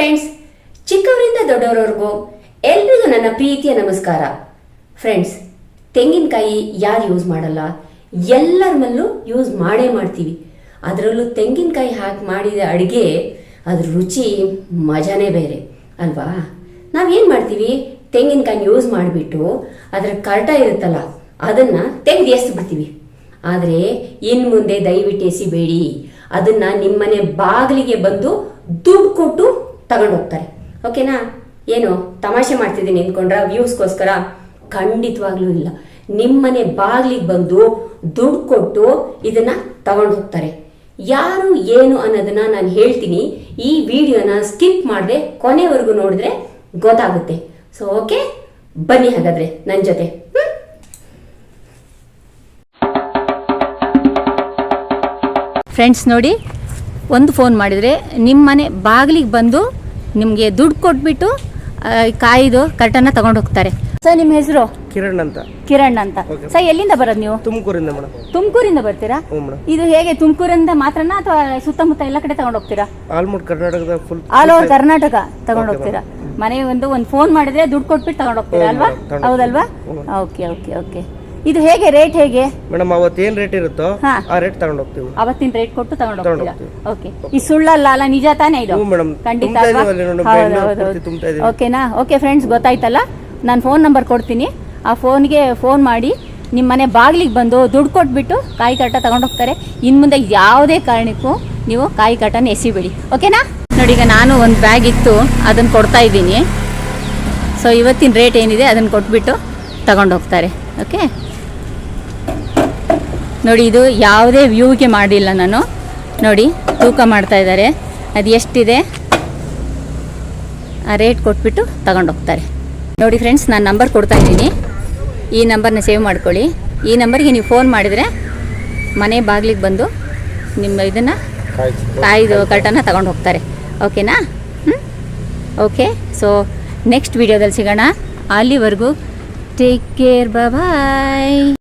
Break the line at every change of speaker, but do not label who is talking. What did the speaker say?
Friends, ಚಿಕ್ಕವರಿಂದ ದೊಡ್ಡವರವರೆಗೂ ಎಲ್ರಿಗೂ ನನ್ನ ಪ್ರೀತಿಯ ನಮಸ್ಕಾರ. ಫ್ರೆಂಡ್ಸ್, ತೆಂಗಿನಕಾಯಿ ಯಾರು ಯೂಸ್ ಮಾಡಲ್ಲ? ಎಲ್ಲರ ಮೇಲೂ ಯೂಸ್ ಮಾಡೇ ಮಾಡ್ತೀವಿ. ಅದರಲ್ಲೂ ತೆಂಗಿನಕಾಯಿ ಹಾಕಿ ಮಾಡಿದ ಅಡುಗೆ ಅದ್ರ ರುಚಿ ಮಜಾನೇ ಬೇರೆ ಅಲ್ವಾ? ನಾವೇನು ಮಾಡ್ತೀವಿ, ತೆಂಗಿನಕಾಯಿ ಯೂಸ್ ಮಾಡಿಬಿಟ್ಟು ಅದರ ಕರ್ಟ ಇರುತ್ತಲ್ಲ ಅದನ್ನು ತೆಗೆದು ಎಸ್ಬಿಡ್ತೀವಿ. ಆದರೆ ಇನ್ನು ಮುಂದೆ ದಯವಿಟ್ಟು ಎಸಿಬೇಡಿ. ಅದನ್ನು ನಿಮ್ಮನೆ ಬಾಗಿಲಿಗೆ ಬಂದು ದುಡ್ಡು ಕೊಟ್ಟು ತಗೊಂಡೋಗ್ತಾರೆ. ಓಕೆನಾ? ಏನು ತಮಾಷೆ ಮಾಡ್ತಿದ್ದೀನಿ ನಿಂತ್ಕೊಂಡ್ರ ವ್ಯೂಸ್ಗೋಸ್ಕರ? ಖಂಡಿತವಾಗ್ಲೂ ಇಲ್ಲ. ನಿಮ್ಮನೆ ಬಾಗಿಲಿಗೆ ಬಂದು ದುಡ್ಡು ಕೊಟ್ಟು ಇದನ್ನ ತಗೊಂಡು ಹೋಗ್ತಾರೆ. ಯಾರು ಏನು ಅನ್ನೋದನ್ನ ನಾನು ಹೇಳ್ತೀನಿ. ಈ ವಿಡಿಯೋನ ಸ್ಕಿಪ್ ಮಾಡದೆ ಕೊನೆವರೆಗೂ ನೋಡಿದ್ರೆ ಗೊತ್ತಾಗುತ್ತೆ. ಸೊ ಓಕೆ, ಬನ್ನಿ ಹಾಗಾದ್ರೆ ನನ್ನ ಜೊತೆ.
ಫ್ರೆಂಡ್ಸ್ ನೋಡಿ, ಒಂದು ಫೋನ್ ಮಾಡಿದರೆ ನಿಮ್ಮ ಮನೆ ಬಾಗಿಲಿಗೆ ಬಂದು ನಿಮಗೆ ದುಡ್ಡು ಕೊಟ್ಬಿಟ್ಟು ಕಾಯಿದು ಕರ್ಟನ್ನ ತಗೊಂಡು ಹೋಗ್ತಾರೆ. ಸರ್, ನಿಮ್ಮ ಹೆಸರು? ಕಿರಣ್ ಅಂತ. ಸರ್, ಎಲ್ಲಿಂದ ಬರೋದು ನೀವು? ತುಮಕೂರಿಂದ ಬರ್ತೀರಾ? ಇದು ಹೇಗೆ ತುಮಕೂರಿಂದ ಮಾತ್ರನಾ ಅಥವಾ ಸುತ್ತಮುತ್ತ ಎಲ್ಲ ಕಡೆ ತಗೊಂಡು ಹೋಗ್ತೀರಾ? ಆಲ್ ಓವರ್ ಕರ್ನಾಟಕ ತಗೊಂಡು ಹೋಗ್ತೀರಾ? ಮನೆ ಒಂದು ಫೋನ್ ಮಾಡಿದ್ರೆ ದುಡ್ಡು ಕೊಟ್ಬಿಟ್ಟು ತಗೊಂಡು ಹೋಗ್ತೀರಾ ಅಲ್ವಾ? ಹೌದಲ್ವಾ? Okay okay okay. ಇದು ಹೇಗೆ ರೇಟ್ ಹೇಗೆ
ಮೇಡಮ್? ಅವತ್ತೇನ್ ರೇಟ್ ಇರುತ್ತೋ ಆ ರೇಟ್ ತಗೊಂಡು ಹೋಗ್ತೀವಿ.
ಅವತ್ತಿನ ರೇಟ್ ಕೊಟ್ಟು ತಗೊಂಡು ಹೋಗ್ತೀರಾ? ಓಕೆ. ಈ ಸುಳ್ಳಲ್ಲ ಅಲ್ಲ, ನಿಜ ತಾನೇ ಇದು? ಖಂಡಿತ ಅಲ್ವಾ? ಓಕೆನಾ? ಓಕೆ ಫ್ರೆಂಡ್ಸ್, ಗೊತ್ತಾಯ್ತಲ್ಲ. ನಾನು ಫೋನ್ ನಂಬರ್ ಕೊಡ್ತೀನಿ. ಆ ಫೋನ್ಗೆ ಫೋನ್ ಮಾಡಿ ನಿಮ್ಮ ಮನೆ ಬಾಗಿಲಿಗೆ ಬಂದು ದುಡ್ಡು ಕೊಟ್ಬಿಟ್ಟು ಕಾಯಿ ಕಟ್ಟ ತಗೊಂಡು ಹೋಗ್ತಾರೆ. ಇನ್ನು ಮುಂದೆ ಯಾವುದೇ ಕಾರಣಕ್ಕೂ ನೀವು ಕಾಯಿ ಕಟ್ಟನ್ನು ಎಸಿಬೇಡಿ. ಓಕೆನಾ? ನೋಡಿ, ಈಗ ನಾನು ಒಂದು ಬ್ಯಾಗ್ ಇತ್ತು, ಅದನ್ನು ಕೊಡ್ತಾ ಇದ್ದೀನಿ. ಸೊ ಇವತ್ತಿನ ರೇಟ್ ಏನಿದೆ ಅದನ್ನು ಕೊಟ್ಬಿಟ್ಟು ತಗೊಂಡು ಹೋಗ್ತಾರೆ. ಓಕೆ ನೋಡಿ, ಇದು ಯಾವುದೇ ವ್ಯೂಗೆ ಮಾಡಿಲ್ಲ ನಾನು. ನೋಡಿ, ತೂಕ ಮಾಡ್ತಾ ಇದ್ದಾರೆ. ಅದು ಎಷ್ಟಿದೆ ಆ ರೇಟ್ ಕೊಟ್ಬಿಟ್ಟು ತಗೊಂಡು ಹೋಗ್ತಾರೆ. ನೋಡಿ ಫ್ರೆಂಡ್ಸ್, ನಾನು ನಂಬರ್ ಕೊಡ್ತಾ ಇದ್ದೀನಿ. ಈ ನಂಬರ್ನ ಸೇವ್ ಮಾಡ್ಕೊಳ್ಳಿ. ಈ ನಂಬರ್ಗೆ ನೀವು ಫೋನ್ ಮಾಡಿದರೆ ಮನೆ ಬಾಗಿಲಿಗೆ ಬಂದು ನಿಮ್ಮ ಇದನ್ನು ಕಾಯ್ದು ಕರ್ಟನ್ನ ತಗೊಂಡು ಹೋಗ್ತಾರೆ. ಓಕೆನಾ? ಓಕೆ. ಸೊ ನೆಕ್ಸ್ಟ್ ವಿಡಿಯೋದಲ್ಲಿ ಸಿಗೋಣ. ಅಲ್ಲಿವರೆಗೂ ಟೇಕ್ ಕೇರ್. ಬಾಯ್.